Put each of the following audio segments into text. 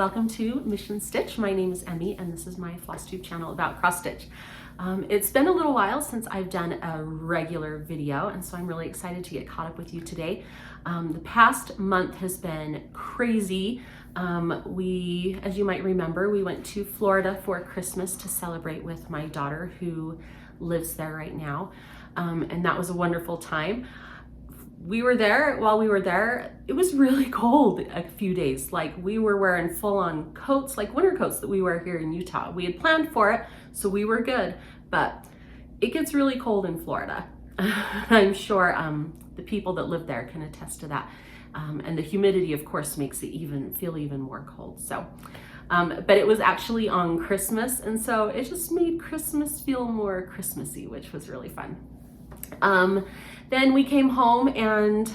welcome to Mission Stitch. My name is Emmy and this is my Flosstube channel about cross stitch. It's been a little while since I've done a regular video, and so I'm really excited to get caught up with you today. The past month has been crazy. As you might remember, we went to Florida for Christmas to celebrate with my daughter who lives there right now, and that was a wonderful time. While we were there, it was really cold a few days. Like, we were wearing full-on coats, like winter coats that we wear here in Utah. We had planned for it, so we were good, but it gets really cold in Florida. I'm sure the people that live there can attest to that. And the humidity, of course, makes it feel even more cold. So, but it was actually on Christmas, and so it just made Christmas feel more Christmassy, which was really fun. Then we came home and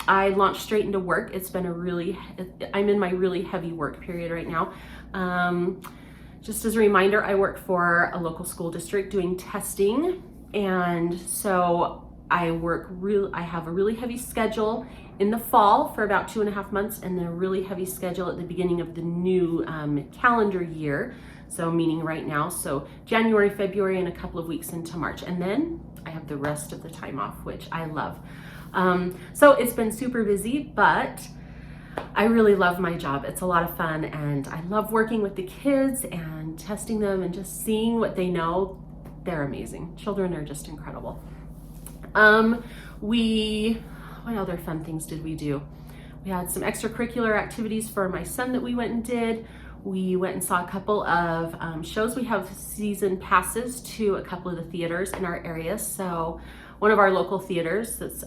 I launched straight into work. It's been I'm in my really heavy work period right now. Just as a reminder, I work for a local school district doing testing. And so I have a really heavy schedule in the fall for about 2.5 months, and then a really heavy schedule at the beginning of the new calendar year. So meaning right now, so January, February, and a couple of weeks into March. And then I have the rest of the time off, which I love. So it's been super busy, but I really love my job. It's a lot of fun, and I love working with the kids and testing them and just seeing what they know. They're amazing. Children are just incredible. What other fun things did we do? We had some extracurricular activities for my son that we went and did. We went and saw a couple of shows. We have season passes to a couple of the theaters in our area. So one of our local theaters that's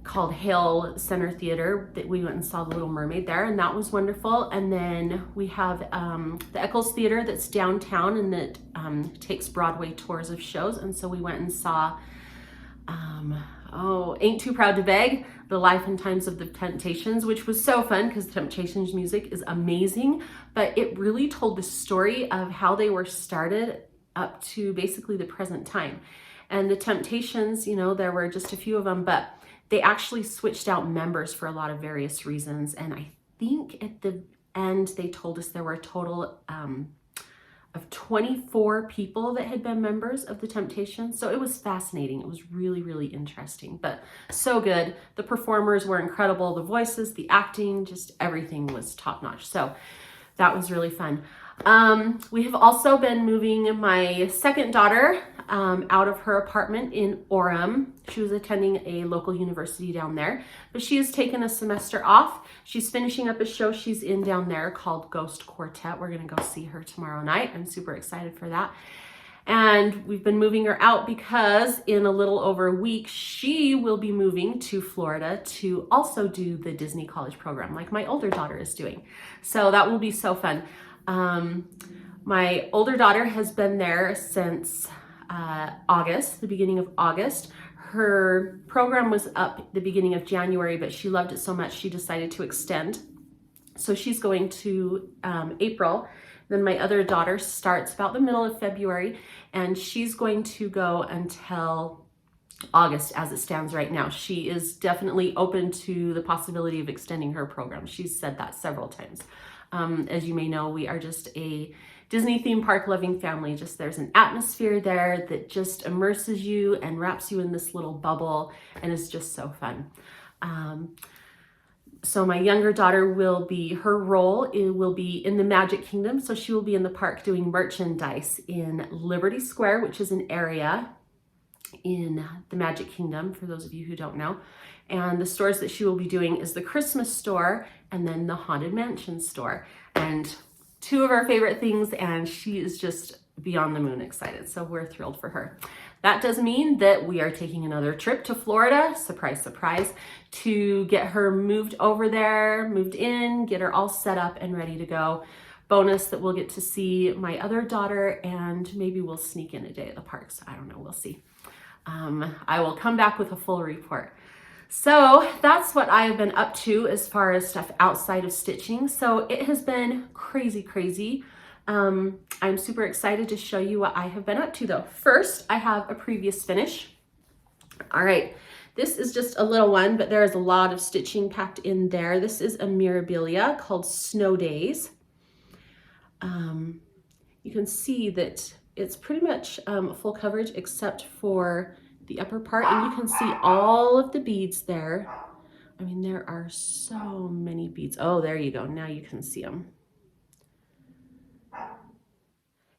called Hale Center Theater, that we went and saw The Little Mermaid there, and that was wonderful. And then we have the Eccles Theater that's downtown and that takes Broadway tours of shows. And so we went and saw Ain't Too Proud to Beg, The Life and Times of the Temptations, which was so fun because the Temptations music is amazing, but it really told the story of how they were started up to basically the present time. And the Temptations, there were just a few of them, but they actually switched out members for a lot of various reasons. And I think at the end, they told us there were a total of 24 people that had been members of the Temptations. So it was fascinating. It was really, really interesting, but so good. The performers were incredible. The voices, the acting, just everything was top notch. So that was really fun. We have also been moving my second daughter out of her apartment in Orem. She was attending a local university down there, but she has taken a semester off. She's finishing up a show she's in down there called Ghost Quartet. We're going to go see her tomorrow night. I'm super excited for that. And we've been moving her out because in a little over a week, she will be moving to Florida to also do the Disney College program like my older daughter is doing. So that will be so fun. My older daughter has been there since the beginning of August. Her program was up the beginning of January, but she loved it so much she decided to extend. So she's going to April. Then my other daughter starts about the middle of February, and she's going to go until August as it stands right now. She is definitely open to the possibility of extending her program. She's said that several times. As you may know, we are just a Disney theme park loving family. There's an atmosphere there that just immerses you and wraps you in this little bubble, and is just so fun. So my younger daughter her role will be in the Magic Kingdom. So she will be in the park doing merchandise in Liberty Square, which is an area in the Magic Kingdom, for those of you who don't know. And the stores that she will be doing is the Christmas store and then the Haunted Mansion store. And two of our favorite things, and she is just beyond the moon excited. So we're thrilled for her. That does mean that we are taking another trip to Florida, surprise, surprise, to get her moved over there, moved in, get her all set up and ready to go. Bonus that we'll get to see my other daughter, and maybe we'll sneak in a day at the parks. I don't know, we'll see. I will come back with a full report. So that's what I have been up to as far as stuff outside of stitching. So it has been crazy, crazy. I'm super excited to show you what I have been up to though. First, I have a previous finish. All right, This is just a little one, but there is a lot of stitching packed in there. This is a Mirabilia called Snow Days. You can see that it's pretty much full coverage except for the upper part, and you can see all of the beads there. I mean, there are so many beads. Oh, there you go. Now you can see them.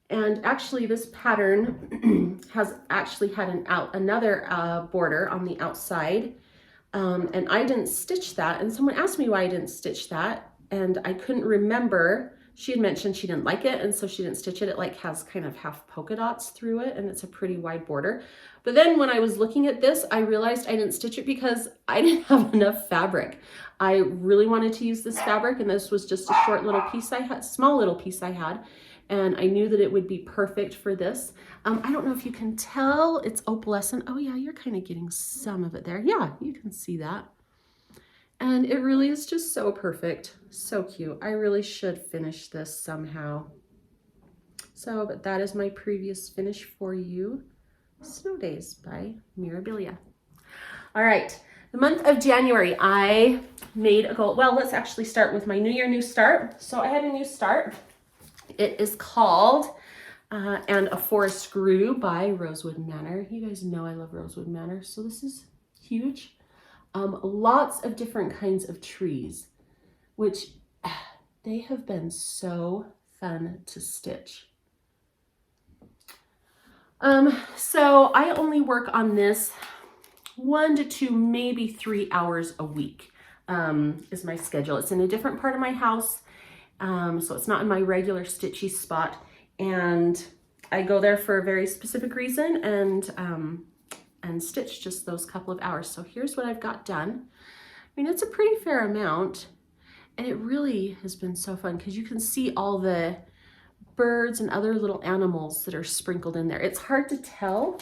And actually this pattern has actually had another border on the outside, and I didn't stitch that. And someone asked me why I didn't stitch that, and I couldn't remember. She had mentioned she didn't like it, and so she didn't stitch it. It like has kind of half polka dots through it, and it's a pretty wide border. But then when I was looking at this, I realized I didn't stitch it because I didn't have enough fabric. I really wanted to use this fabric, and this was just a short little piece I had, small little piece I had. And I knew that it would be perfect for this. I don't know if you can tell, it's opalescent. Oh yeah, you're kind of getting some of it there. Yeah, you can see that. And it really is just so perfect, so cute. I really should finish this somehow. So, but that is my previous finish for you. Snow Days by Mirabilia. All right, the month of January, I made a goal. Well, let's actually start with my New Year, New Start. So I had a new start. It is called And a Forest Grew by Rosewood Manor. You guys know I love Rosewood Manor, so this is huge. Lots of different kinds of trees, which they have been so fun to stitch. So I only work on this 1 to 2, maybe 3 hours a week is my schedule. It's in a different part of my house. So it's not in my regular stitchy spot, and I go there for a very specific reason and stitch just those couple of hours. So here's what I've got done. I mean, it's a pretty fair amount, and it really has been so fun because you can see all the birds and other little animals that are sprinkled in there. It's hard to tell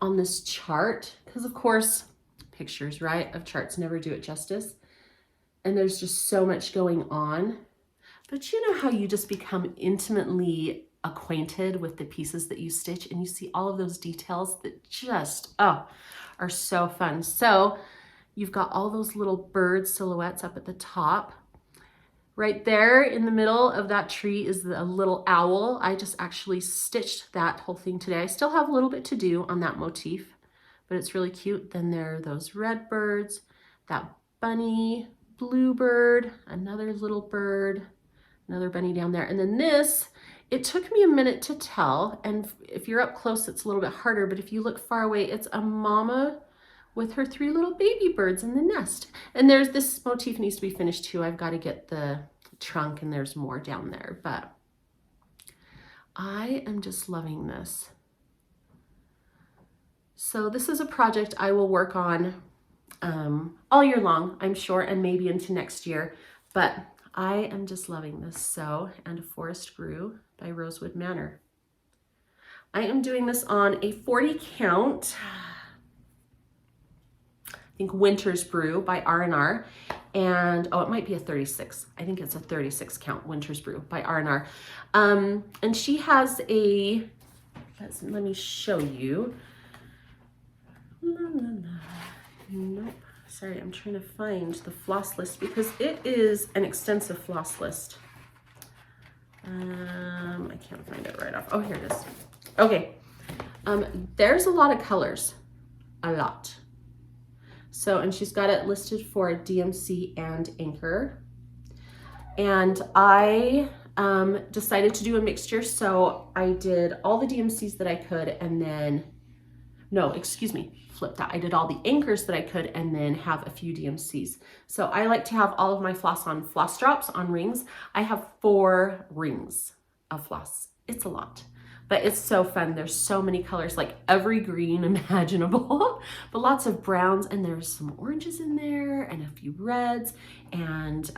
on this chart because, of course, pictures, right, of charts never do it justice, and there's just so much going on. But you know how you just become intimately acquainted with the pieces that you stitch, and you see all of those details that just, oh, are so fun. So you've got all those little bird silhouettes up at the top. Right there in the middle of that tree is a little owl. I just actually stitched that whole thing today. I still have a little bit to do on that motif, but it's really cute. Then there are those red birds, that bunny, bluebird, another little bird, another bunny down there. And then this, it took me a minute to tell. And if you're up close, it's a little bit harder. But if you look far away, it's a mama with her 3 little baby birds in the nest. And there's this motif needs to be finished too. I've got to get the trunk, and there's more down there. But I am just loving this. So this is a project I will work on all year long, I'm sure, and maybe into next year. But I am just loving this. So, And a Forest Grew by Rosewood Manor. I am doing this on a 40 count, I think Winters Brew by R&R. And, oh, it might be a 36. I think it's a 36 count Winters Brew by R&R. And she has a, let me show you. Nope. Sorry, I'm trying to find the floss list because it is an extensive floss list. I can't find it right off. Oh, here it is. Okay. There's a lot of colors, a lot. So, and she's got it listed for DMC and Anchor. And I decided to do a mixture. So I did all the DMCs that I could, and then, no, excuse me, flip that. I did all the anchors that I could and then have a few DMCs. So I like to have all of my floss on floss drops on rings. I have 4 rings of floss. It's a lot, but it's so fun. There's so many colors, like every green imaginable, but lots of browns, and there's some oranges in there and a few reds and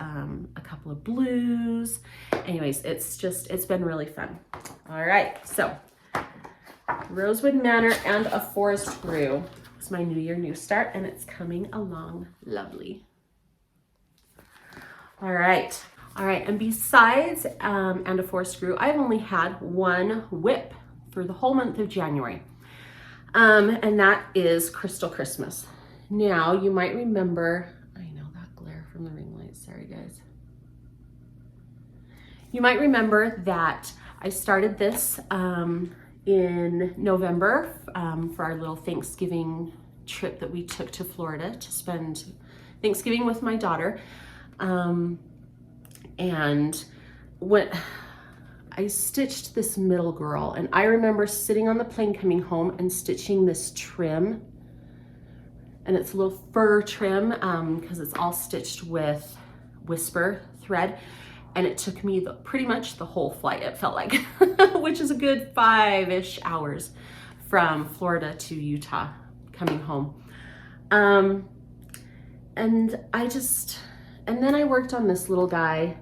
a couple of blues. Anyways, it's been really fun. All right, so Rosewood Manor and a Forest Grew. It's my New Year, New Start, and it's coming along lovely. All right, and besides And a Forest Grew, I've only had 1 whip for the whole month of January, and that is Crystal Christmas. Now you might remember, I know that glare from the ring light, sorry guys. You might remember that I started this in November for our little Thanksgiving trip that we took to Florida to spend Thanksgiving with my daughter. And when I stitched this middle girl, and I remember sitting on the plane coming home and stitching this trim, and it's a little fur trim because it's all stitched with whisper thread. And it took me pretty much the whole flight, it felt like, which is a good 5-ish hours from Florida to Utah coming home. And then I worked on this little guy,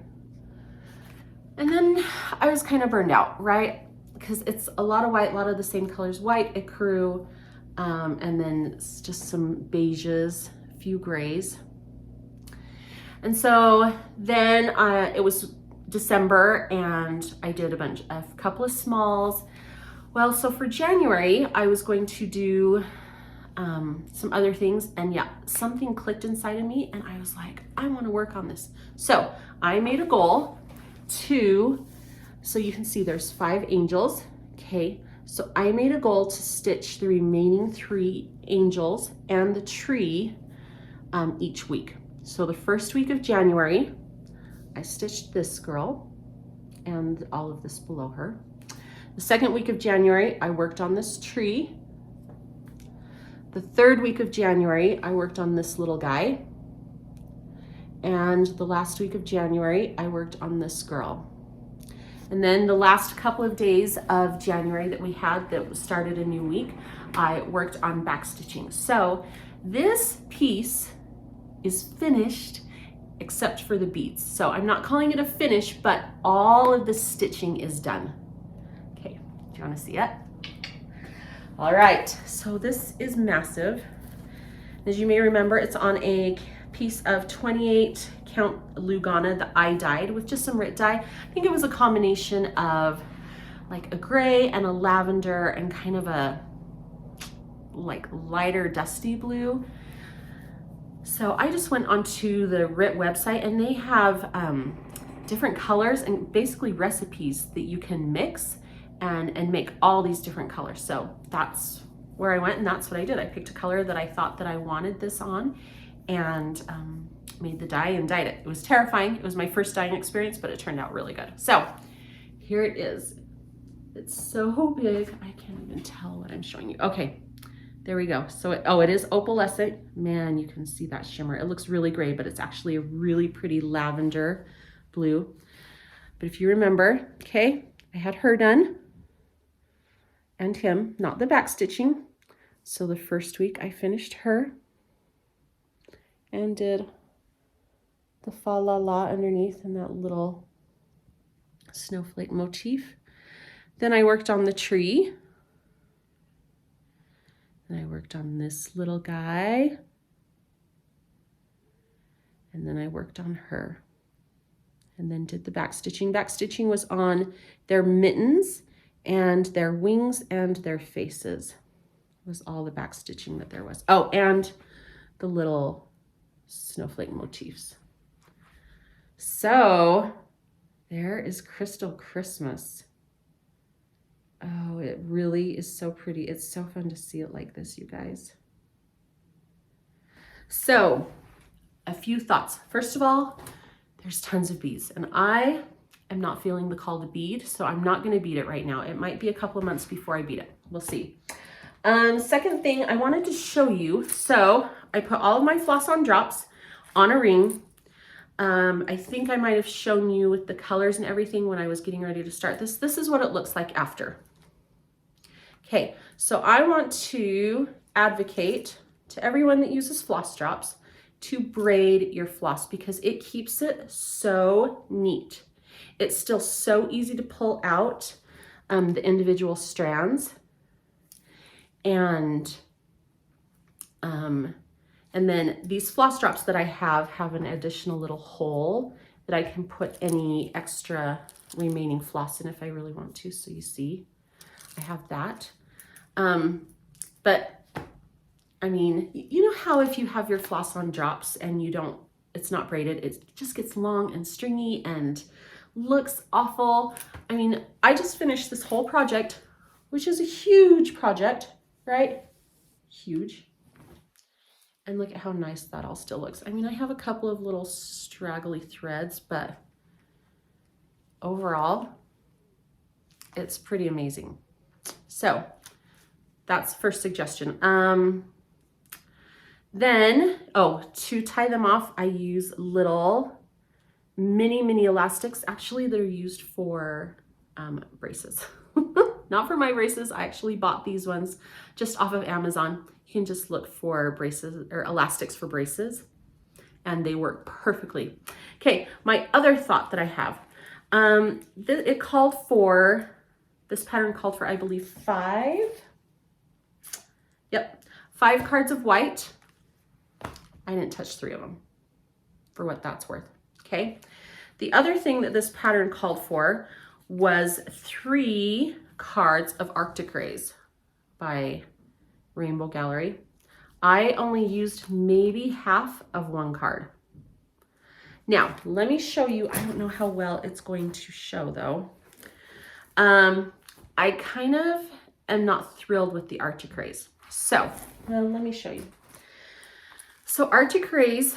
and then I was kind of burned out, right? Because it's a lot of white, a lot of the same colors, white, ecru, and then it's just some beiges, a few grays. And so then it was December and I did a couple of smalls. Well, so for January, I was going to do some other things, and yeah, something clicked inside of me and I was like, I want to work on this. So I made a goal so you can see there's 5 angels, okay? So I made a goal to stitch the remaining 3 angels and the tree each week. So the first week of January, I stitched this girl and all of this below her. The second week of January, I worked on this tree. The third week of January, I worked on this little guy. And the last week of January, I worked on this girl. And then the last couple of days of January that we had that started a new week, I worked on backstitching. So this piece is finished except for the beads. So I'm not calling it a finish, but all of the stitching is done. Okay, do you want to see it? All right, so this is massive. As you may remember, it's on a piece of 28 count Lugana that I dyed with just some Rit dye. I think it was a combination of like a gray and a lavender and kind of a like lighter dusty blue. So I just went onto the Rit website and they have different colors and basically recipes that you can mix and make all these different colors. So that's where I went and that's what I did. I picked a color that I thought that I wanted this on and made the dye and dyed it. It was terrifying. It was my first dyeing experience, but it turned out really good. So here it is. It's so big, I can't even tell what I'm showing you. Okay. There we go. So it is opalescent. Man, you can see that shimmer. It looks really gray, but it's actually a really pretty lavender blue. But if you remember, okay, I had her done and him, not the back stitching. So the first week I finished her and did the fa la la underneath and that little snowflake motif. Then I worked on the tree. And I worked on this little guy. And then I worked on her. And then did the back stitching. Back stitching was on their mittens and their wings and their faces. It was all the back stitching that there was. Oh, and the little snowflake motifs. So there is Crystal Christmas. Oh, it really is so pretty. It's so fun to see it like this, you guys. So, a few thoughts. First of all, there's tons of beads, and I am not feeling the call to bead, so I'm not going to bead it right now. It might be a couple of months before I bead it. We'll see. Second thing I wanted to show you. So, I put all of my floss-on drops on a ring. I think I might have shown you with the colors and everything when I was getting ready to start this. This is what it looks like after. Okay, so I want to advocate to everyone that uses floss drops to braid your floss because it keeps it so neat. It's still so easy to pull out the individual strands. And then these floss drops that I have an additional little hole that I can put any extra remaining floss in if I really want to. So you see, I have that. But I mean, you know how if you have your floss on drops and it's not braided, it just gets long and stringy and looks awful. I mean, I just finished this whole project, which is a huge project, right? Huge. And look at how nice that all still looks. I mean, I have a couple of little straggly threads, but overall, it's pretty amazing. So that's first suggestion. Then, to tie them off, I use little mini elastics. Actually, they're used for braces. Not for my braces. I actually bought these ones just off of Amazon. You can just look for braces or elastics for braces, and they work perfectly. Okay, my other thought that I have, this pattern called for, I believe, 5 cards of white. I didn't touch 3 of them, for what that's worth, okay? The other thing that this pattern called for was 3 cards of Arctic Rays by Rainbow Gallery. I only used maybe half of 1 card. Now, let me show you. I don't know how well it's going to show though. I kind of am not thrilled with the Arctic Rays. So, let me show you. So Arctic Rays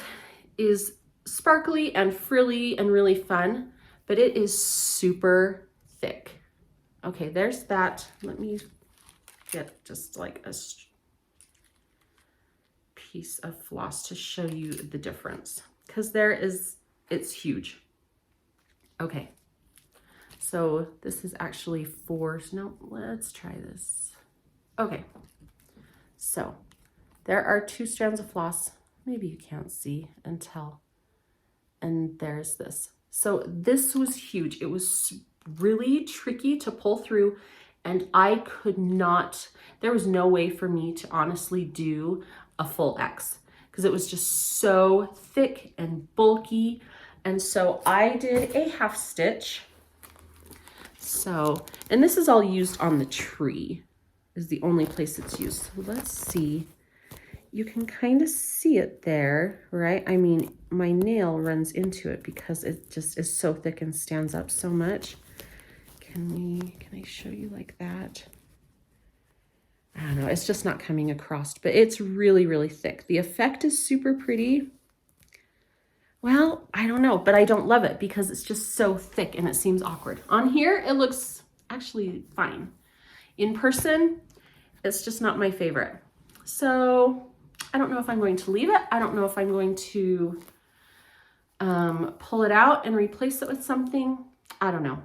is sparkly and frilly and really fun, but it is super thick. Okay, there's that. Let me get just like a piece of floss to show you the difference, because it's huge. Okay, so this is actually 4, no, let's try this. Okay, so there are 2 strands of floss. Maybe you can't see until, and there's this. So this was huge. It was really tricky to pull through, and I could not, there was no way for me to honestly do a full X because it was just so thick and bulky. And so I did a half stitch. So, and this is all used on the tree, is the only place it's used. So let's see. You can kind of see it there, right? I mean, my nail runs into it because it just is so thick and stands up so much. Can I show you like that? I don't know, it's just not coming across, but it's really, really thick. The effect is super pretty. Well, I don't know, but I don't love it because it's just so thick and it seems awkward. On here, it looks actually fine. In person, it's just not my favorite. So I don't know if I'm going to leave it. I don't know if I'm going to pull it out and replace it with something. I don't know.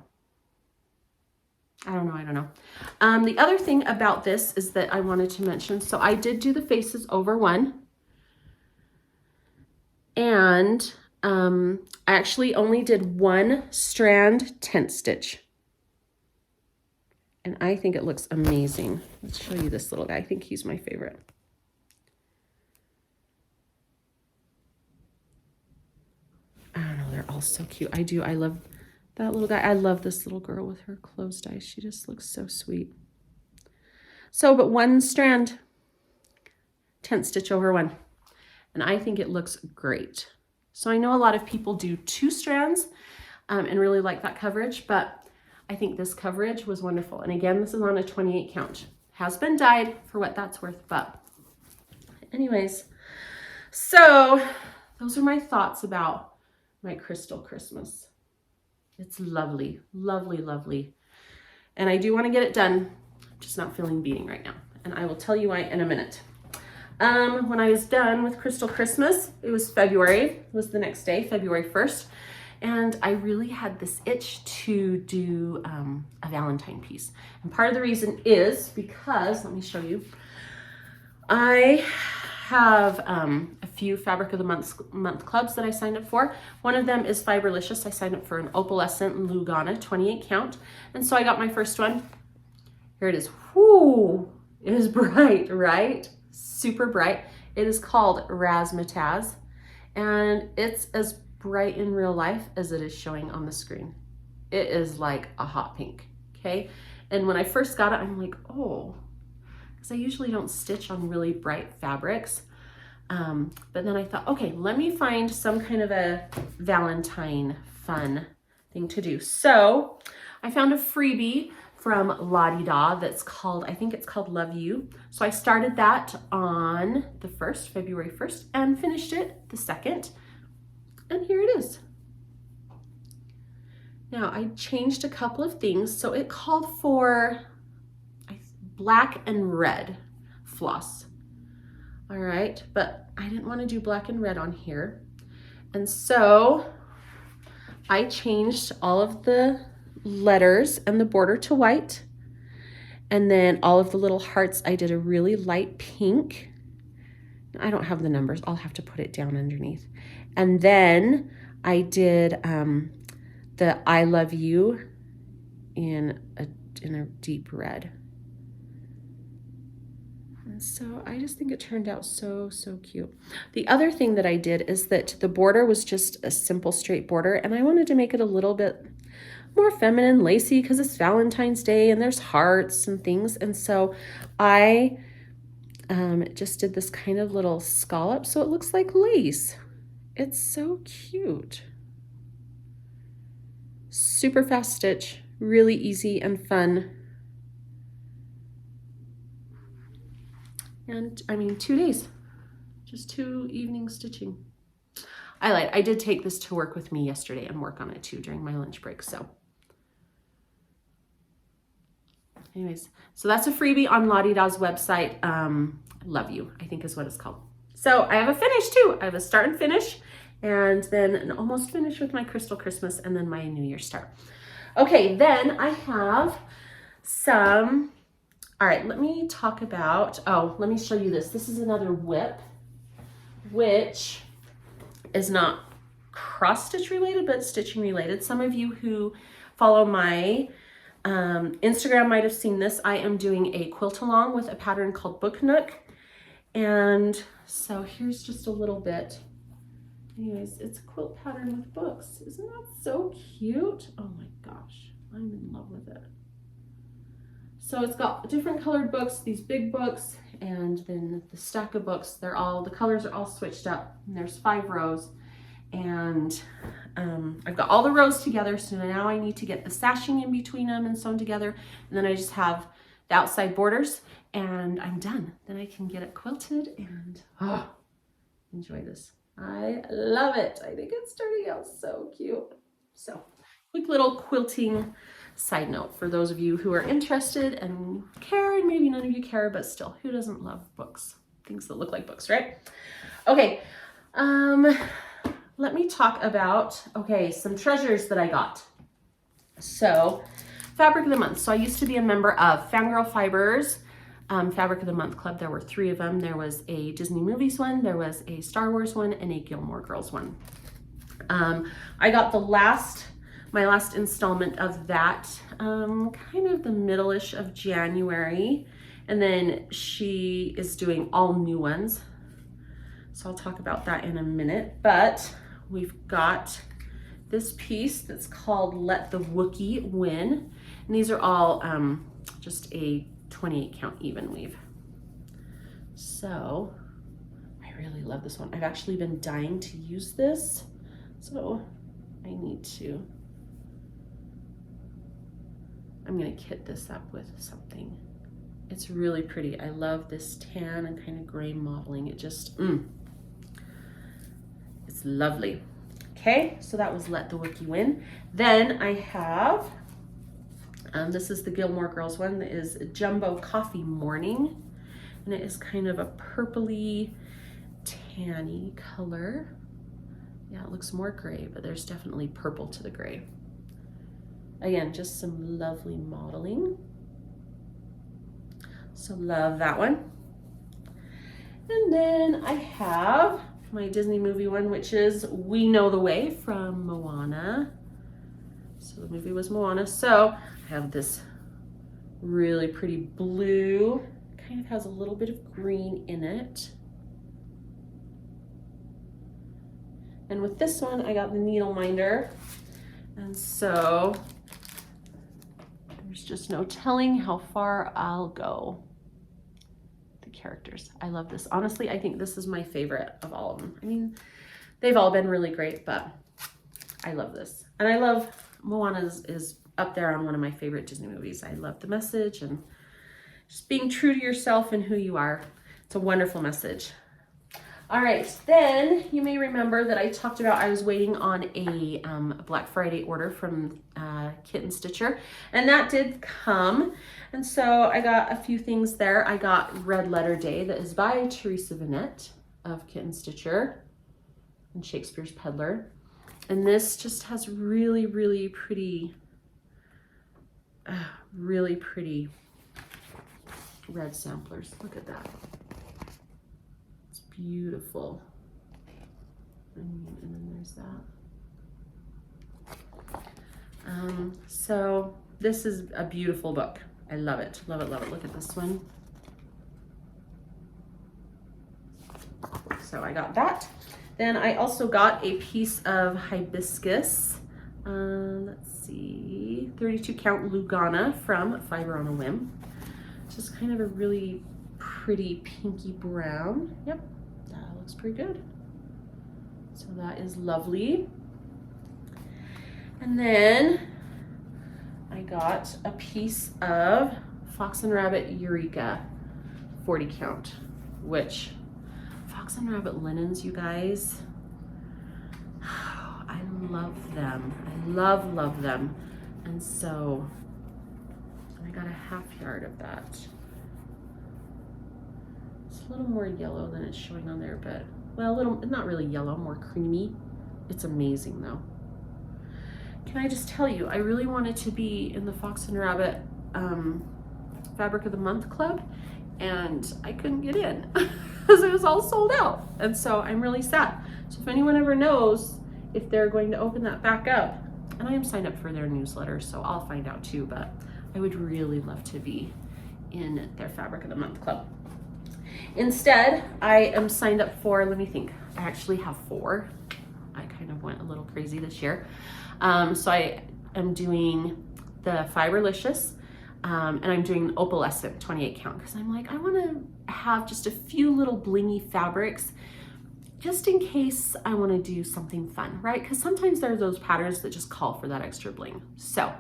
The other thing about this is that I wanted to mention, so I did do the faces over 1. And I actually only did 1 strand tent stitch. And I think it looks amazing. Let's show you this little guy. I think he's my favorite. I don't know, they're all so cute. I love that little guy. I love this little girl with her closed eyes. She just looks so sweet. So, but 1 strand tent stitch over 1. And I think it looks great. So I know a lot of people do 2 strands and really like that coverage, but I think this coverage was wonderful. And again, this is on a 28 count. Has been dyed for what that's worth, but anyways. So those are my thoughts about my crystal Christmas. It's lovely, lovely, lovely. And I do want to get it done. I'm just not feeling beading right now. And I will tell you why in a minute. When I was done with Crystal Christmas, it was February, it was the next day, February 1st. And I really had this itch to do a Valentine piece. And part of the reason is because, let me show you, I have a few Fabric of the Month clubs that I signed up for. One of them is Fiberlicious. I signed up for an opalescent Lugana 28 count. And so I got my first one. Here it is. Whoo! It is bright, right? Super bright. It is called Razzmatazz, and it's as bright in real life as it is showing on the screen. It is like a hot pink, okay? And when I first got it, I'm like, oh, because I usually don't stitch on really bright fabrics. But then I thought, okay, let me find some kind of a Valentine fun thing to do. So I found a freebie from Lottie Da that's called, I think it's called Love You. So I started that on the 1st, February 1st, and finished it the 2nd. And here it is. Now I changed a couple of things. So it called for black and red floss. All right, but I didn't want to do black and red on here. And so I changed all of the letters and the border to white. And then all of the little hearts, I did a really light pink. I don't have the numbers. I'll have to put it down underneath. And then I did the I love you in a deep red. And so I just think it turned out so, so cute. The other thing that I did is that the border was just a simple straight border, and I wanted to make it a little bit more feminine, lacy, because it's Valentine's Day and there's hearts and things. And so I just did this kind of little scallop so it looks like lace. It's so cute. Super fast stitch, really easy and fun. And I mean, 2 days, just 2 evenings stitching. I did take this to work with me yesterday and work on it too during my lunch break. So anyways, so that's a freebie on Lottie Da's website. Love You, I think is what it's called. So I have a finish too. I have a start and finish, and then an almost finish with my Crystal Christmas, and then my New Year start. Okay, then I have some. All right, let me talk about, let me show you this. This is another whip, which is not cross stitch related, but stitching related. Some of you who follow my Instagram might have seen this. I am doing a quilt along with a pattern called Book Nook. And so here's just a little bit. Anyways, it's a quilt pattern with books. Isn't that so cute? Oh my gosh, I'm in love with it. So it's got different colored books, these big books, and then the stack of books. The colors are all switched up, and there's 5 rows. And I've got all the rows together, so now I need to get the sashing in between them and sewn together. And then I just have the outside borders, and I'm done. Then I can get it quilted and enjoy this. I love it. I think it's turning out so cute. So, quick little quilting side note for those of you who are interested and care, and maybe none of you care, but still, who doesn't love books? Things that look like books, right? Okay, let me talk about, some treasures that I got. So, Fabric of the Month. So I used to be a member of Fangirl Fibers Fabric of the Month Club. There were 3 of them. There was a Disney Movies one, there was a Star Wars one, and a Gilmore Girls one. I got my last installment of that kind of the middle-ish of January, and then she is doing all new ones, so I'll talk about that in a minute. But we've got this piece that's called Let the Wookiee Win, and these are all just a 28 count even weave. So I really love this one. I've actually been dying to use this, so I'm gonna kit this up with something. It's really pretty. I love this tan and kind of gray modeling. It just, it's lovely. Okay, so that was Let the Wookiee Win. Then I have, this is the Gilmore Girls one. That is Jumbo Coffee Morning, and it is kind of a purpley, tanny color. Yeah, it looks more gray, but there's definitely purple to the gray. Again, just some lovely modeling. So love that one. And then I have my Disney movie one, which is We Know the Way from Moana. So the movie was Moana. So I have this really pretty blue, kind of has a little bit of green in it. And with this one, I got the needle minder. And so there's just no telling how far I'll go. characters. I love this. Honestly, I think this is my favorite of all of them. I mean, they've all been really great, but I love this. And I love Moana is up there on one of my favorite Disney movies. I love the message and just being true to yourself and who you are. It's a wonderful message. All right, then you may remember that I talked about I was waiting on a Black Friday order from Kitten Stitcher, and that did come. And so I got a few things there. I got Red Letter Day, that is by Teresa Vanette of Kitten Stitcher and Shakespeare's Peddler. And this just has really, really pretty red samplers. Look at that. It's beautiful. And then there's that. So this is a beautiful book. I love it. Love it, love it. Look at this one. So I got that. Then I also got a piece of hibiscus. Let's see, 32 count Lugana from Fiber on a Whim. Just kind of a really pretty pinky brown. Yep, that looks pretty good. So that is lovely. And then I got a piece of Fox and Rabbit Eureka 40 count, which Fox and Rabbit linens, you guys, I love them. I love them. And so I got a half yard of that. It's a little more yellow than it's showing on there, but well, a little, not really yellow, more creamy. It's amazing though. Can I just tell you, I really wanted to be in the Fox and Rabbit Fabric of the Month Club, and I couldn't get in because it was all sold out. And so I'm really sad. So if anyone ever knows if they're going to open that back up, and I am signed up for their newsletter, so I'll find out too, but I would really love to be in their Fabric of the Month Club. Instead, I am signed up for, let me think, I actually have 4. I kind of went a little crazy this year. So I am doing the Fiberlicious, and I'm doing opalescent 28 count, because I'm like, I want to have just a few little blingy fabrics just in case I want to do something fun, right? Because sometimes there are those patterns that just call for that extra bling. So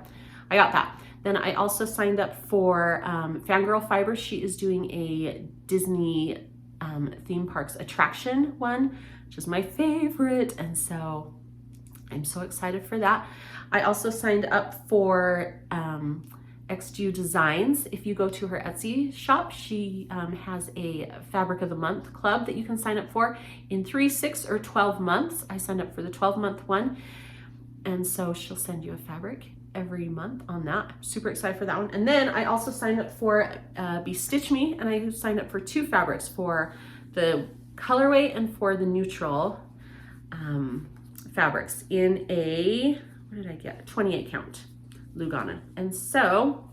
I got that. Then I also signed up for Fangirl Fiber. She is doing a Disney theme parks attraction one, which is my favorite. And so I'm so excited for that. I also signed up for XDU Designs. If you go to her Etsy shop, she has a Fabric of the Month club that you can sign up for in 3, 6, or 12 months. I signed up for the 12-month one. And so she'll send you a fabric every month on that. Super excited for that one. And then I also signed up for Be Stitch Me, and I signed up for 2 fabrics, for the colorway and for the neutral fabrics in a, what did I get? 28 count Lugana. And so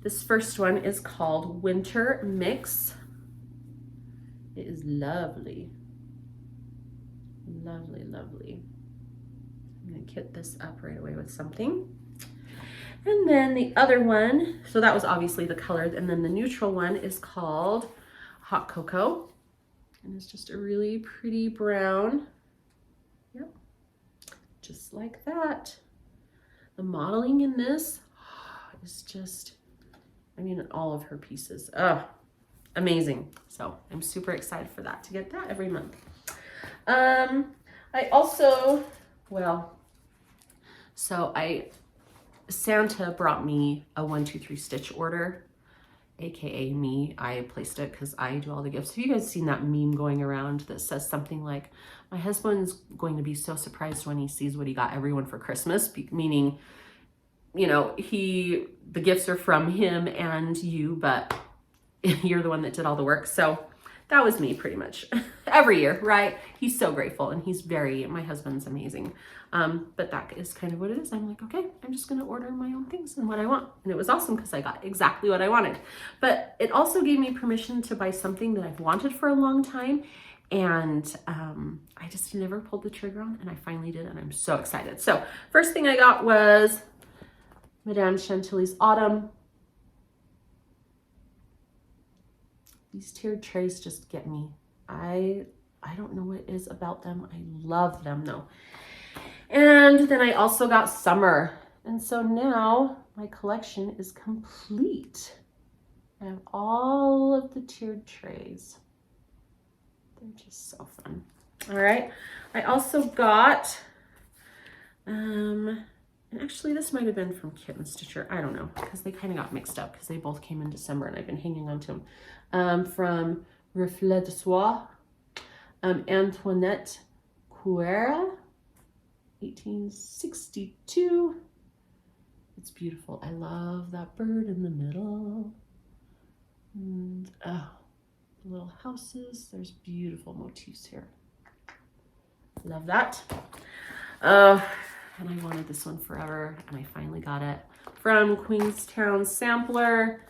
this first one is called Winter Mix. It is lovely. Lovely, lovely. I'm gonna kit this up right away with something. And then the other one, so that was obviously the colored, and then the neutral one is called Hot Cocoa. And it's just a really pretty brown. Yep, just like that. The modeling in this is just, I mean, all of her pieces, oh, amazing. So I'm super excited for that, to get that every month. I also, well, so Santa brought me a 1, 2, 3 stitch order, AKA me. I placed it because I do all the gifts. Have you guys seen that meme going around that says something like, my husband's going to be so surprised when he sees what he got everyone for Christmas, meaning, you know, the gifts are from him and you, but you're the one that did all the work. So that was me pretty much every year, right? He's so grateful, and my husband's amazing. But that is kind of what it is. I'm like, okay, I'm just gonna order my own things and what I want. And it was awesome because I got exactly what I wanted. But it also gave me permission to buy something that I've wanted for a long time. And I just never pulled the trigger on, and I finally did, and I'm so excited. So first thing I got was Madame Chantilly's Autumn. These tiered trays just get me. I don't know what it is about them. I love them though. And then I also got summer. And so now my collection is complete. I have all of the tiered trays. They're just so fun. All right. I also got, and actually this might have been from Kitten Stitcher. I don't know, because they kind of got mixed up because they both came in December and I've been hanging on to them. From Reflet de Soie, Antoinette Couera, 1862. It's beautiful. I love that bird in the middle. And oh, the little houses. There's beautiful motifs here. Love that. And I wanted this one forever, and I finally got it from Queenstown Sampler,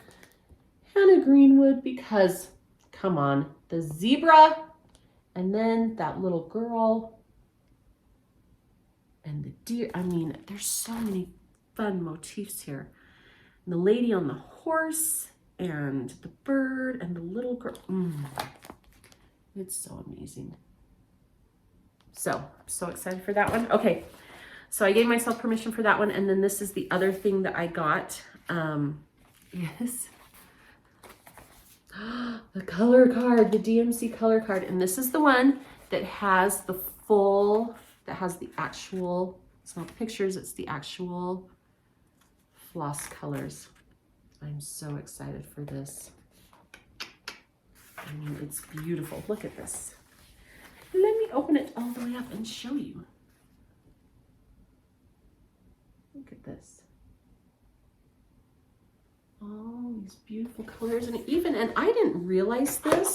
Hannah Greenwood, because come on, the zebra, and then that little girl, and the deer. I mean, there's so many fun motifs here. And the lady on the horse, and the bird, and the little girl. It's so amazing. So excited for that one. Okay, so I gave myself permission for that one, and then this is the other thing that I got. Yes. The color card, the DMC color card, and this is the one that has the full, that has the actual, it's not the pictures, it's the actual floss colors. I'm so excited for this. I mean, it's beautiful. Look at this. Let me open it all the way up and show you. Look at this. All these beautiful colors, and I didn't realize this,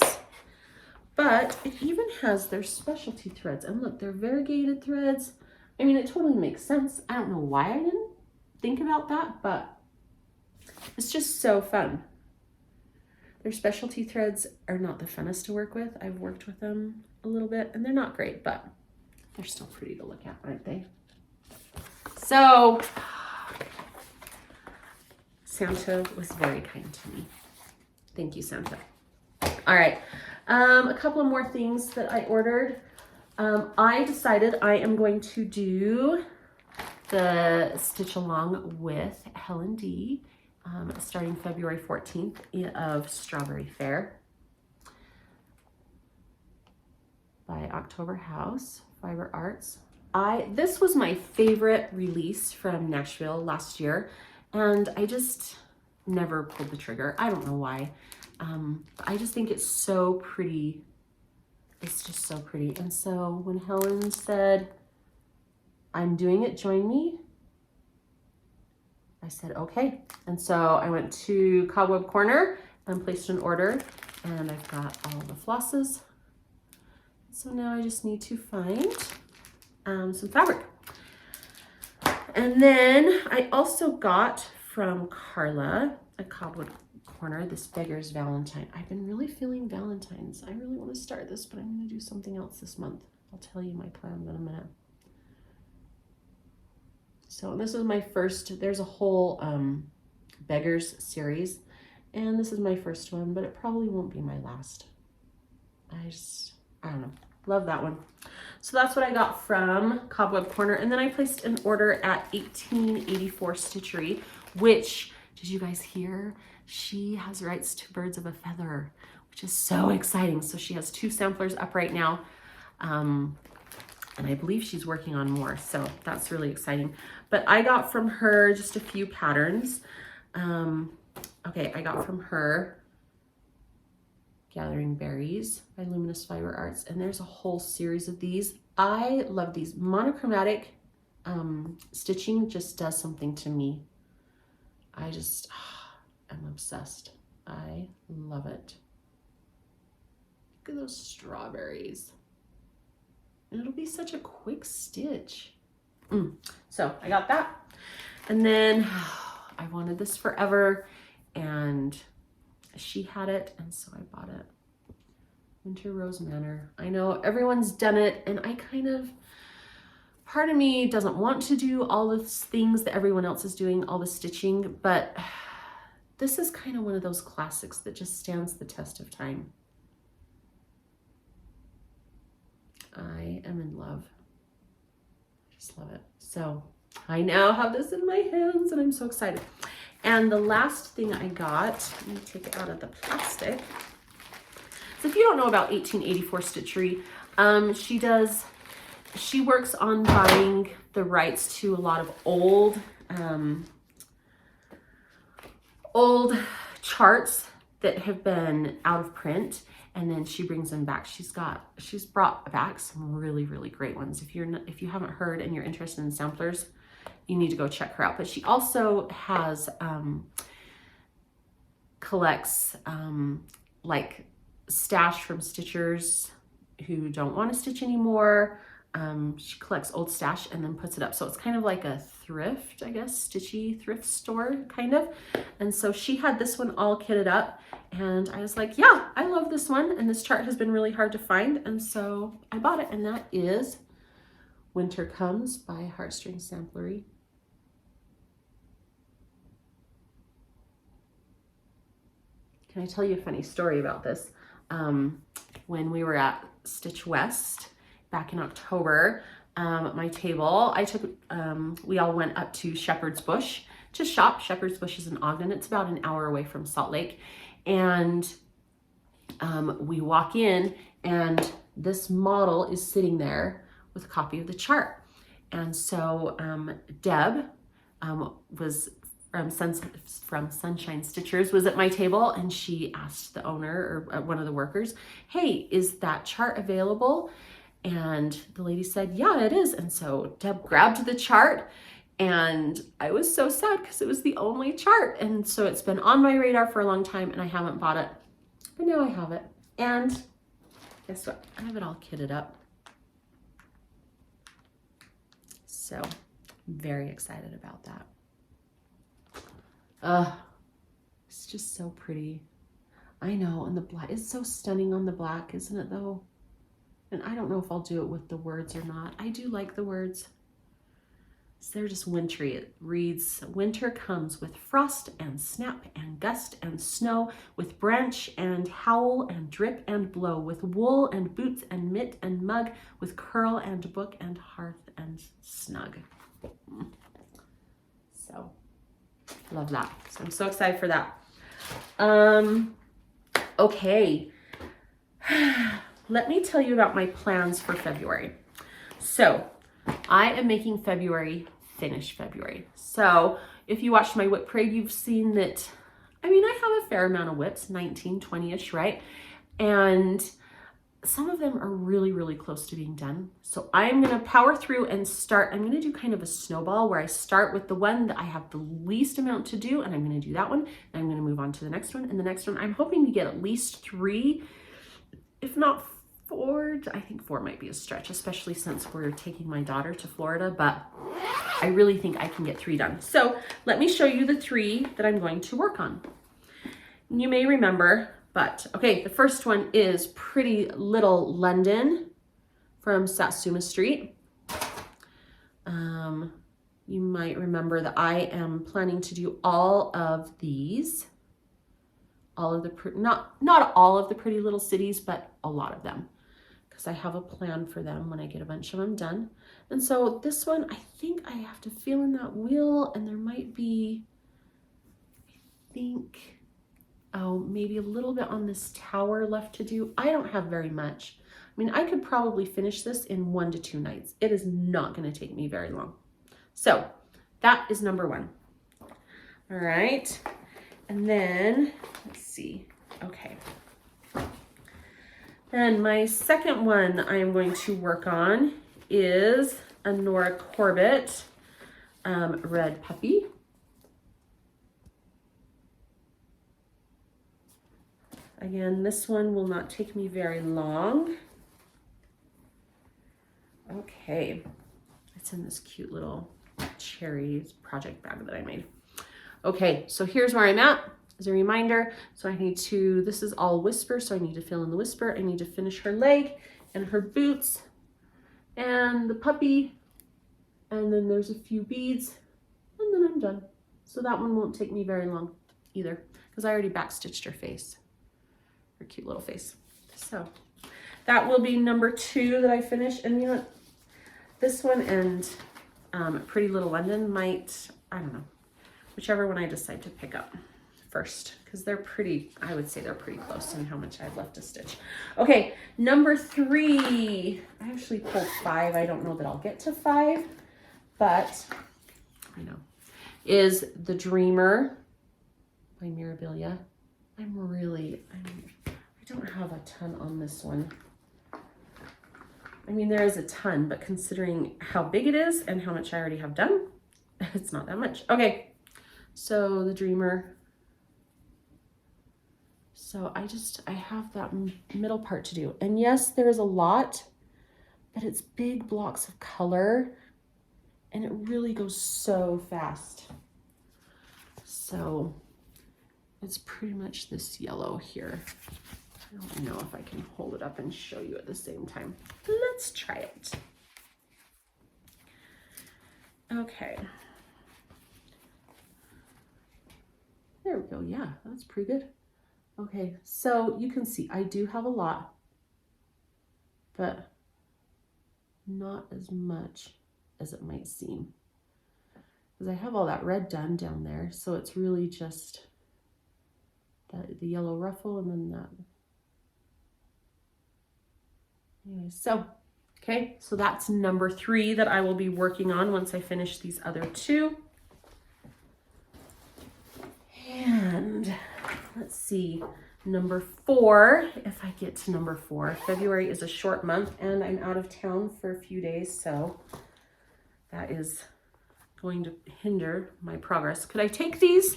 but it even has their specialty threads. And look, they're variegated threads. I mean, it totally makes sense. I don't know why I didn't think about that, but it's just so fun. Their specialty threads are not the funnest to work with. I've worked with them a little bit, and they're not great, but they're still pretty to look at, aren't they? So Santa was very kind to me. Thank you, Santa. All right, a couple of more things that I ordered. I decided I am going to do the stitch along with Helen D. Starting February 14th of Strawberry Fair by October House, Fiber Arts. This was my favorite release from Nashville last year, and I just never pulled the trigger. I don't know why. I just think it's so pretty. It's just so pretty. And so when Helen said, "I'm doing it, join me," I said, okay. And so I went to Cobweb Corner and placed an order, and I've got all the flosses. So now I just need to find some fabric. And then I also got from Carla at Cobweb Corner this Beggar's Valentine. I've been really feeling Valentine's. I really want to start this, but I'm going to do something else this month. I'll tell you my plans in a minute. So this is my first, there's a whole Beggars series, and this is my first one, but it probably won't be my last. I don't know, love that one. So that's what I got from Cobweb Corner, and then I placed an order at 1884 Stitchery, which, did you guys hear? She has rights to Birds of a Feather, which is so exciting. So she has 2 samplers up right now. And I believe she's working on more, so that's really exciting. But I got from her just a few patterns. Okay, I got from her Gathering Berries by Luminous Fiber Arts, and there's a whole series of these. I love these. Monochromatic stitching just does something to me. I just, I'm obsessed. I love it. Look at those strawberries. And it'll be such a quick stitch. So I got that. And then I wanted this forever, and she had it, and so I bought it. Winter Rose Manor. I know everyone's done it, and I kind of, part of me doesn't want to do all the things that everyone else is doing, all the stitching, but this is kind of one of those classics that just stands the test of time. I am in love. Just love it. So I now have this in my hands and I'm so excited. And the last thing I got, let me take it out of the plastic. So if you don't know about 1884 Stitchery, she works on buying the rights to a lot of old charts that have been out of print, and then she brings them back. She's brought back some really, really great ones. If you haven't heard and you're interested in samplers, you need to go check her out. But she also has collects like stash from stitchers who don't want to stitch anymore. She collects old stash and then puts it up. So it's kind of like a thrift, I guess, stitchy thrift store kind of. And so she had this one all kitted up and I was like, yeah, I love this one. And this chart has been really hard to find. And so I bought it, and that is Winter Comes by Heartstring Samplery. Can I tell you a funny story about this? When we were at Stitch West back in October, my table, we all went up to Shepherd's Bush to shop. Shepherd's Bush is in Ogden. It's about an hour away from Salt Lake. And we walk in and this model is sitting there with a copy of the chart. And so Deb was from Sunshine Stitchers was at my table, and she asked the owner or one of the workers, hey, is that chart available? And the lady said, yeah, it is. And so Deb grabbed the chart, and I was so sad because it was the only chart. And so it's been on my radar for a long time and I haven't bought it, but now I have it. And guess what? I have it all kitted up. So I'm very excited about that. It's just so pretty. I know, and the black is so stunning on the black, isn't it though? And I don't know if I'll do it with the words or not. I do like the words. So they're just wintry. It reads, winter comes with frost and snap and gust and snow, with branch and howl and drip and blow, with wool and boots and mitt and mug, with curl and book and hearth and snug. So love that. So I'm so excited for that. Okay. Let me tell you about my plans for February. So I am making February finish February. So if you watched my whip parade, you've seen that, I mean, I have a fair amount of whips, 19, 20-ish, right? And some of them are really, really close to being done. So I'm going to power through and start. I'm going to do kind of a snowball where I start with the one that I have the least amount to do, and I'm going to do that one. And I'm going to move on to the next one. And the next one, I'm hoping to get at least 3, if not 4. I think 4 might be a stretch, especially since we're taking my daughter to Florida, but I really think I can get 3 done. So let me show you the 3 that I'm going to work on. You may remember, but okay, the first one is Pretty Little London from Satsuma Street. You might remember that I am planning to do all of these, all of the, not all of the Pretty Little Cities, but a lot of them, because I have a plan for them when I get a bunch of them done. And so this one, I think I have to fill in that wheel, and there might be, I think, oh, maybe a little bit on this tower left to do. I don't have very much. I mean, I could probably finish this in 1 to 2 nights. It is not going to take me very long. So that is number 1. All right. And then let's see. Okay. Then my second one I am going to work on is a Nora Corbett Red Puppy. Again, this one will not take me very long. Okay, it's in this cute little cherry project bag that I made. Okay, so here's where I'm at as a reminder. So I need to, this is all Whisper, so I need to fill in the Whisper. I need to finish her leg and her boots and the puppy, and then there's a few beads, and then I'm done. So that one won't take me very long either because I already backstitched her face, her cute little face. So that will be number 2 that I finish. And you know what? This one and Pretty Little London might, I don't know, whichever one I decide to pick up first, because they're pretty, I would say they're pretty close in how much I've left to stitch. Okay, number 3, I actually pulled 5. I don't know that I'll get to 5, but I know, is The Dreamer by Mirabilia. I don't have a ton on this one. I mean, there is a ton, but considering how big it is and how much I already have done, it's not that much. Okay, so The Dreamer. So I have that middle part to do. And yes, there is a lot, but it's big blocks of color and it really goes so fast. So it's pretty much this yellow here. I don't know if I can hold it up and show you at the same time. Let's try it. Okay. There we go. Yeah, that's pretty good. Okay, so you can see I do have a lot, but not as much as it might seem. Because I have all that red done down there, so it's really just the yellow ruffle and then that. Anyway, so, okay, so that's number 3 that I will be working on once I finish these other 2. And let's see, number 4, if I get to number 4. February is a short month and I'm out of town for a few days, so that is going to hinder my progress. Could I take these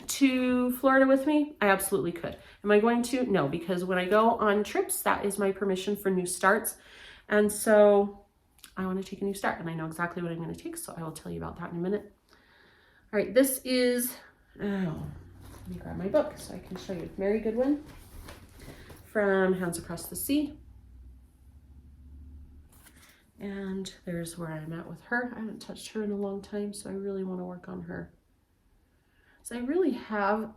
to Florida with me? I absolutely could. Am I going to? No, because when I go on trips, that is my permission for new starts. And so I want to take a new start and I know exactly what I'm going to take. So I will tell you about that in a minute. All right, this is, let me grab my book so I can show you. Mary Goodwin from Hands Across the Sea. And there's where I'm at with her. I haven't touched her in a long time, so I really want to work on her. So I really have,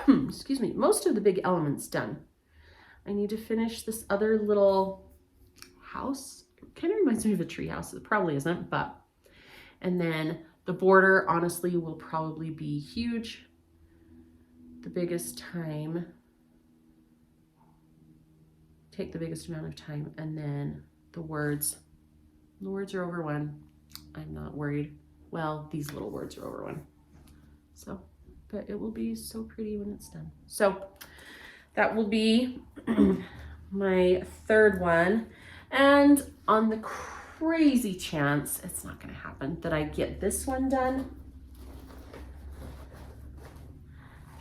excuse me, most of the big elements done. I need to finish this other little house. It kind of reminds me of a tree house. It probably isn't, but, and then the border, honestly, will probably be huge. The biggest time, take the biggest amount of time, and then the words. The words are over 1. I'm not worried. Well, these little words are over 1. So, but it will be so pretty when it's done. So that will be my 3rd one. And on the crazy chance, it's not going to happen, that I get this one done,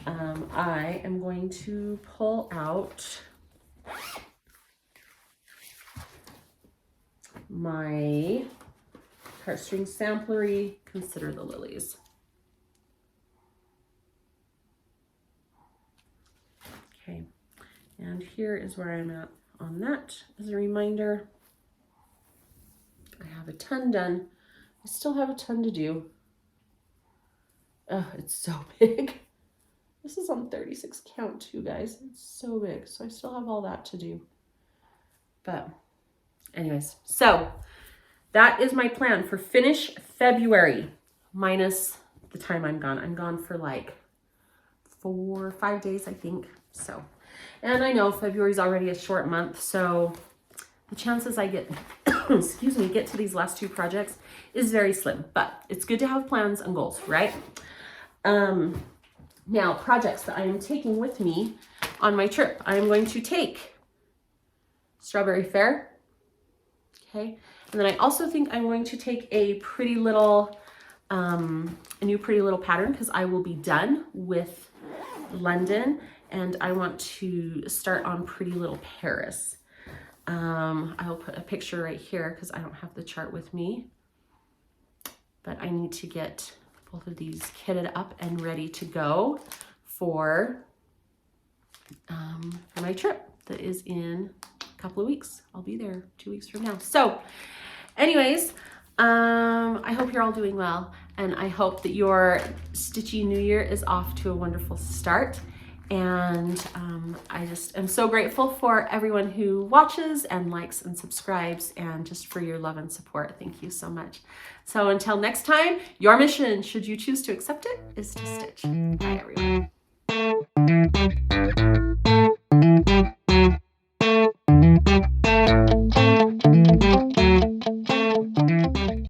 I am going to pull out my heartstring samplery, Consider the Lilies. Okay, and here is where I'm at on that. As a reminder, I have a ton done. I still have a ton to do. Oh, it's so big. This is on 36 count too, guys. It's so big. So I still have all that to do. But anyways, so that is my plan for finish February, minus the time I'm gone. I'm gone for like 4 or 5 days, I think. So, and I know February is already a short month, so the chances I get, excuse me, get to these last 2 projects is very slim, but it's good to have plans and goals, right? Now, projects that I am taking with me on my trip. I am going to take Strawberry Fair, okay? And then I also think I'm going to take a pretty little, a new Pretty Little pattern, because I will be done with London and I want to start on Pretty Little Paris. I'll put a picture right here because I don't have the chart with me, but I need to get both of these kitted up and ready to go for my trip that is in a couple of weeks. I'll be there 2 weeks from now. So anyways, I hope you're all doing well. and I hope that your stitchy new year is off to a wonderful start. And I just am so grateful for everyone who watches and likes and subscribes, and just for your love and support. Thank you so much. So until next time, your mission, should you choose to accept it, is to stitch. Bye, everyone.